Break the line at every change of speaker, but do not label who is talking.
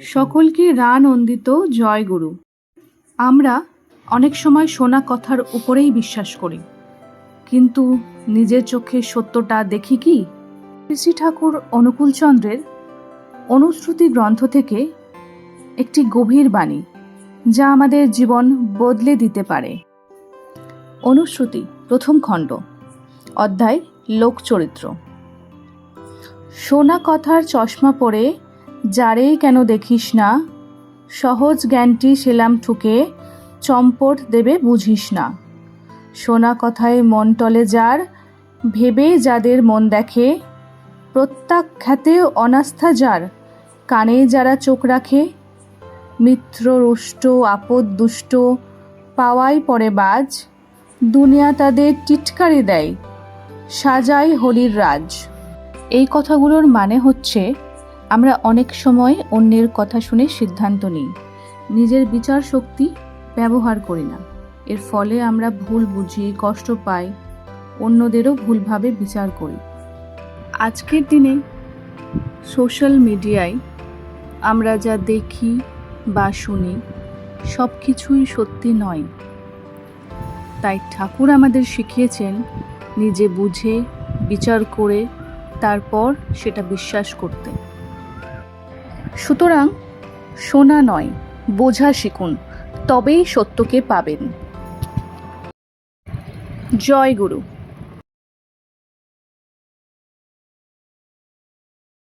সকলকে রানন্দিত জয়গুরু। আমরা অনেক সময় শোনা কথার উপরেই বিশ্বাস করি, কিন্তু নিজের চোখে সত্যটা দেখি কি? শ্রী ঠাকুর অনুকূলচন্দ্রের অনুশ্রুতি গ্রন্থ থেকে একটি গভীর বাণী, যা আমাদের জীবন বদলে দিতে পারে। অনুশ্রুতি প্রথম খণ্ড, অধ্যায় লোকচরিত্র। শোনা কথার চশমা পরে যারেই কেন দেখিস না, সহজ জ্ঞানটি সেলাম ঠুকে চম্পট দেবে বুঝিস না। শোনা কথায় মন টলে যার, ভেবে যাদের মন দেখে, প্রত্যাখ্যাতে অনাস্থা যার, কানে যারা চোখ রাখে, মিত্র রুষ্ট আপদ দুষ্ট পাওয়াই পরে বাজ, দুনিয়া তাদের টিটকারি দেয়, সাজায় হরির রাজ। এই কথাগুলোর মানে হচ্ছে, আমরা অনেক সময় অন্যের কথা শুনে সিদ্ধান্ত নিই, নিজের বিচার শক্তি ব্যবহার করি না। এর ফলে আমরা ভুল বুঝি, কষ্ট পাই, অন্যদেরও ভুলভাবে বিচার করি। আজকের দিনে সোশ্যাল মিডিয়ায় আমরা যা দেখি বা শুনি সব কিছুই সত্যি নয়। তাই ঠাকুর আমাদের শিখিয়েছেন নিজে বুঝে বিচার করে তারপর সেটা বিশ্বাস করতে। সুতরাং শোনা নয়, বোঝা শিখুন, তবেই সত্যকে পাবেন। জয় গুরু।